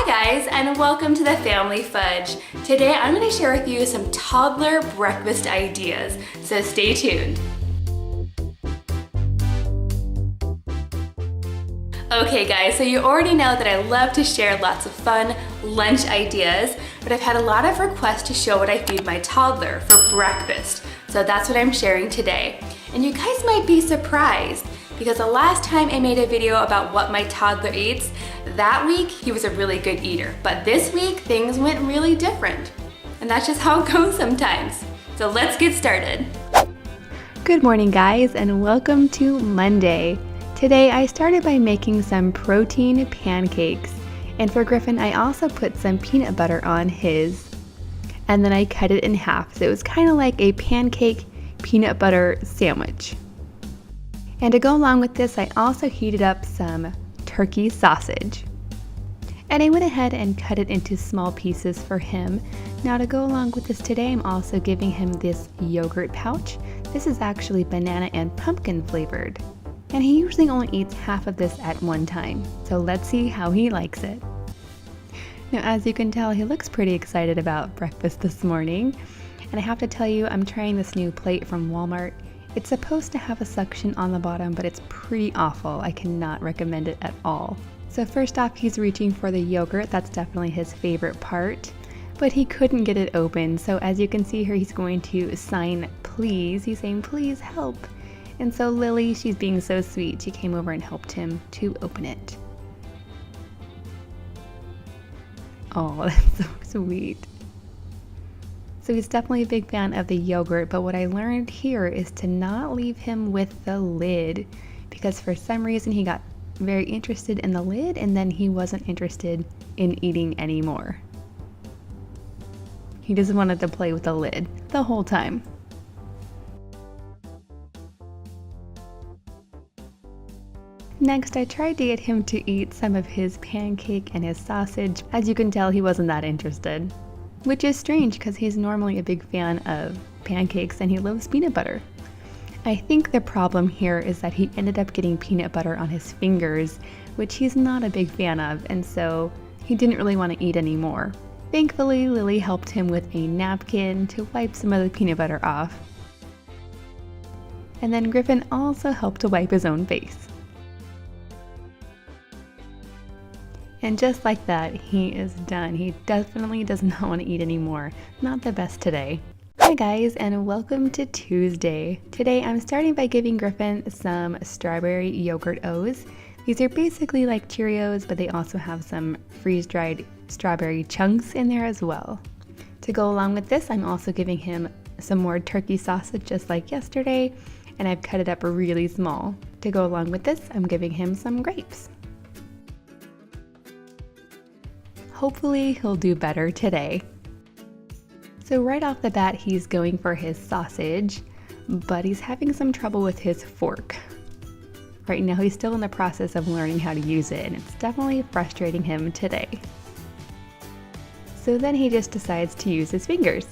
Hi guys, and welcome to the Family Fudge. Today I'm going to share with you some toddler breakfast ideas, so stay tuned. Okay guys, so you already know that I love to share lots of fun lunch ideas, but I've had a lot of requests to show what I feed my toddler for breakfast. So that's what I'm sharing today. And you guys might be surprised because the last time I made a video about what my toddler eats, that week he was a really good eater. But this week things went really different. And that's just how it goes sometimes. So let's get started. Good morning guys, and welcome to Monday. Today I started by making some protein pancakes, and for Griffin I also put some peanut butter on his, and then I cut it in half, so it was kind of like a pancake peanut butter sandwich. And to go along with this I also heated up some turkey sausage, and I went ahead and cut it into small pieces for him. Now to go along with this today I'm also giving him this yogurt pouch. This is actually banana and pumpkin flavored. And he usually only eats half of this at one time, so let's see how he likes it. Now as you can tell, he looks pretty excited about breakfast this morning, and I have to tell you, I'm trying this new plate from Walmart. It's supposed to have a suction on the bottom, but it's pretty awful. I cannot recommend it at all. So first off, he's reaching for the yogurt. That's definitely his favorite part, but he couldn't get it open, so as you can see here, he's going to sign please. He's saying please help. And so Lily, she's being so sweet, she came over and helped him to open it. Oh, that's so sweet. So he's definitely a big fan of the yogurt, but what I learned here is to not leave him with the lid, because for some reason he got very interested in the lid and then he wasn't interested in eating anymore. He just wanted to play with the lid the whole time. Next, I tried to get him to eat some of his pancake and his sausage. As you can tell, he wasn't that interested, which is strange because he's normally a big fan of pancakes and he loves peanut butter. I think the problem here is that he ended up getting peanut butter on his fingers, which he's not a big fan of, and so he didn't really want to eat anymore. Thankfully, Lily helped him with a napkin to wipe some of the peanut butter off. And then Griffin also helped to wipe his own face. And just like that, he is done. He definitely does not want to eat anymore. Not the best today. Hi guys, and welcome to Tuesday. Today I'm starting by giving Griffin some strawberry yogurt O's. These are basically like Cheerios, but they also have some freeze-dried strawberry chunks in there as well. To go along with this, I'm also giving him some more turkey sausage just like yesterday, and I've cut it up really small. To go along with this, I'm giving him some grapes. Hopefully he'll do better today. So right off the bat, he's going for his sausage, but he's having some trouble with his fork. Right now he's still in the process of learning how to use it, and it's definitely frustrating him today. So then he just decides to use his fingers.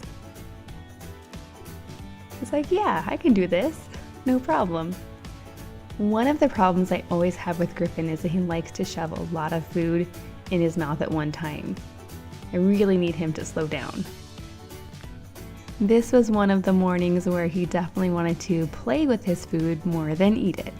He's like, yeah, I can do this, no problem. One of the problems I always have with Griffin is that he likes to shove a lot of food in his mouth at one time. I really need him to slow down. This was one of the mornings where he definitely wanted to play with his food more than eat it.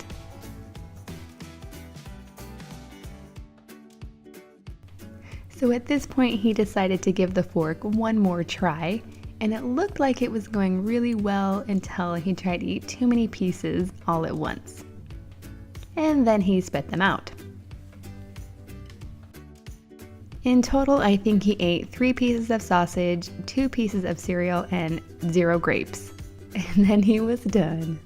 So at this point he decided to give the fork one more try, and it looked like it was going really well until he tried to eat too many pieces all at once. And then he spit them out. In total, I think he ate 3 pieces of sausage, 2 pieces of cereal, and 0 grapes. And then he was done.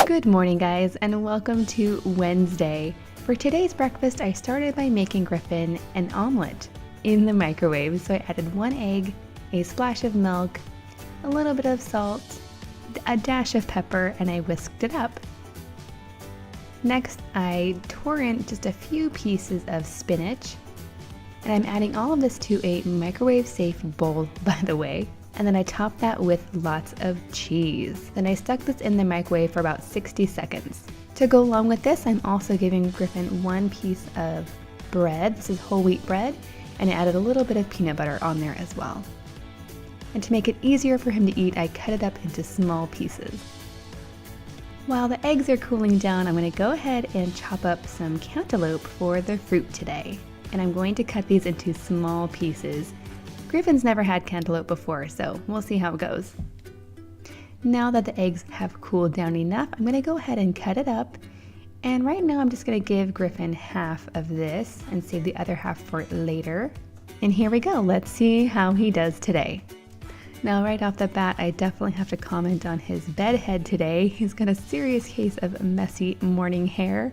Good morning guys, and welcome to Wednesday. For today's breakfast, I started by making Griffin an omelet in the microwave. So I added 1 egg, a splash of milk, a little bit of salt, a dash of pepper, and I whisked it up. Next, I tore in just a few pieces of spinach, and I'm adding all of this to a microwave-safe bowl, by the way. And then I topped that with lots of cheese. Then I stuck this in the microwave for about 60 seconds. To go along with this, I'm also giving Griffin one piece of bread. This is whole wheat bread, and I added a little bit of peanut butter on there as well. And to make it easier for him to eat, I cut it up into small pieces. While the eggs are cooling down, I'm going to go ahead and chop up some cantaloupe for the fruit today. And I'm going to cut these into small pieces. Griffin's never had cantaloupe before, so we'll see how it goes. Now that the eggs have cooled down enough, I'm going to go ahead and cut it up. And right now I'm just going to give Griffin half of this and save the other half for later. And here we go, let's see how he does today. Now right off the bat, I definitely have to comment on his bed head today. He's got a serious case of messy morning hair.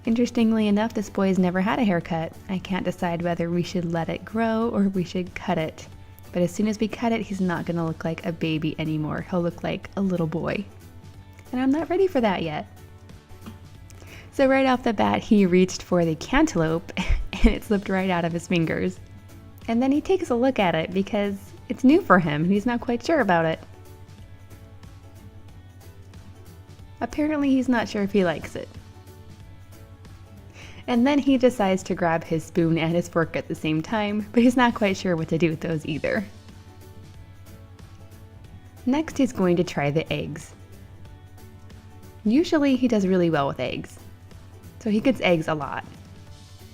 Interestingly enough, this boy's never had a haircut. I can't decide whether we should let it grow or we should cut it. But as soon as we cut it, he's not gonna look like a baby anymore. He'll look like a little boy. And I'm not ready for that yet. So right off the bat, he reached for the cantaloupe and it slipped right out of his fingers. And then he takes a look at it because it's new for him and he's not quite sure about it. Apparently he's not sure if he likes it. And then he decides to grab his spoon and his fork at the same time, but he's not quite sure what to do with those either. Next he's going to try the eggs. Usually he does really well with eggs, so he gets eggs a lot.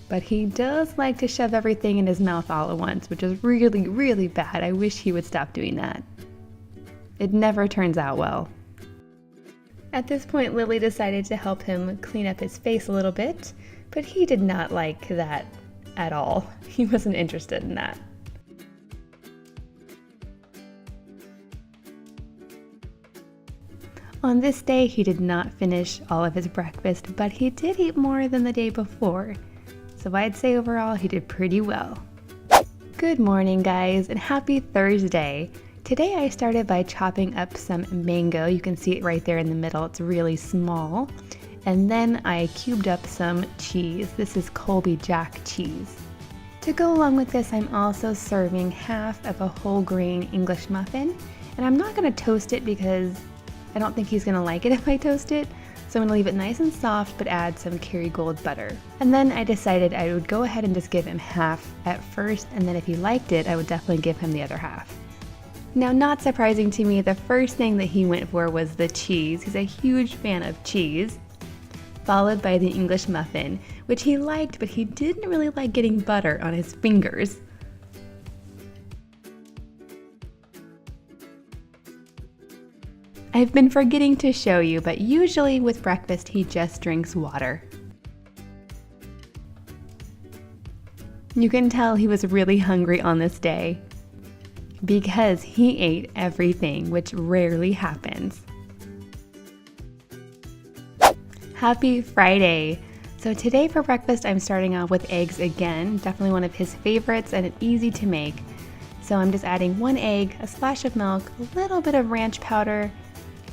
But he does like to shove everything in his mouth all at once, which is really, really bad. I wish he would stop doing that. It never turns out well. At this point, Lily decided to help him clean up his face a little bit, but he did not like that at all. He wasn't interested in that. On this day, he did not finish all of his breakfast, but he did eat more than the day before. So I'd say overall he did pretty well. Good morning guys, and happy Thursday. Today I started by chopping up some mango. You can see it right there in the middle, it's really small. And then I cubed up some cheese. This is Colby Jack cheese. To go along with this, I'm also serving half of a whole grain English muffin. And I'm not gonna toast it because I don't think he's gonna like it if I toast it. So I'm gonna leave it nice and soft, but add some Kerrygold butter. And then I decided I would go ahead and just give him half at first, and then if he liked it, I would definitely give him the other half. Now, not surprising to me, the first thing that he went for was the cheese. He's a huge fan of cheese, followed by the English muffin, which he liked, but he didn't really like getting butter on his fingers. I've been forgetting to show you, but usually with breakfast he just drinks water. You can tell he was really hungry on this day because he ate everything, which rarely happens. Happy Friday! So today for breakfast I'm starting off with eggs again, definitely one of his favorites and it's easy to make. So I'm just adding 1 egg, a splash of milk, a little bit of ranch powder,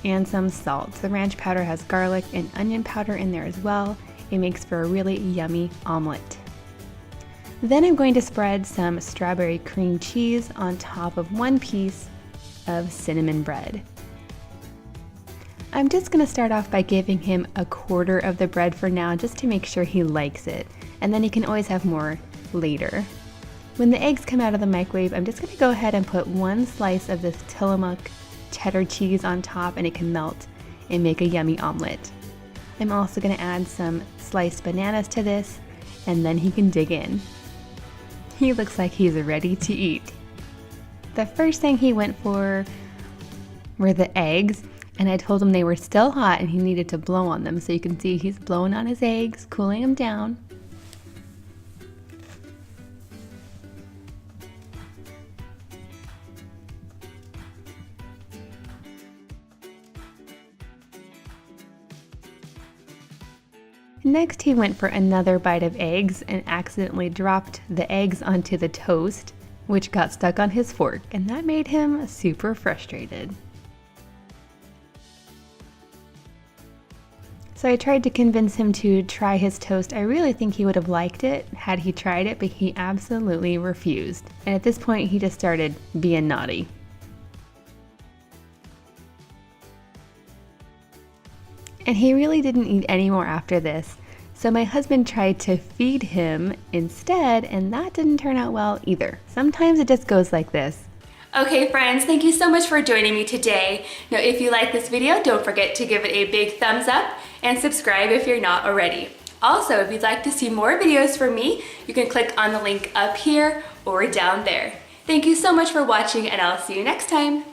and some salt. The ranch powder has garlic and onion powder in there as well. It makes for a really yummy omelet. Then I'm going to spread some strawberry cream cheese on top of 1 piece of cinnamon bread. I'm just going to start off by giving him 1/4 of the bread for now just to make sure he likes it, and then he can always have more later. When the eggs come out of the microwave, I'm just going to go ahead and put 1 slice of this Tillamook cheddar cheese on top, and it can melt and make a yummy omelet. I'm also going to add some sliced bananas to this, and then he can dig in. He looks like he's ready to eat. The first thing he went for were the eggs, and I told him they were still hot and he needed to blow on them. So you can see he's blowing on his eggs, cooling them down. Next, he went for another bite of eggs and accidentally dropped the eggs onto the toast, which got stuck on his fork, and that made him super frustrated. So I tried to convince him to try his toast. I really think he would have liked it had he tried it, but he absolutely refused. And at this point, he just started being naughty. And he really didn't eat any more after this. So my husband tried to feed him instead, and that didn't turn out well either. Sometimes it just goes like this. Okay friends, thank you so much for joining me today. Now if you like this video, don't forget to give it a big thumbs up and subscribe if you're not already. Also, if you'd like to see more videos from me, you can click on the link up here or down there. Thank you so much for watching, and I'll see you next time.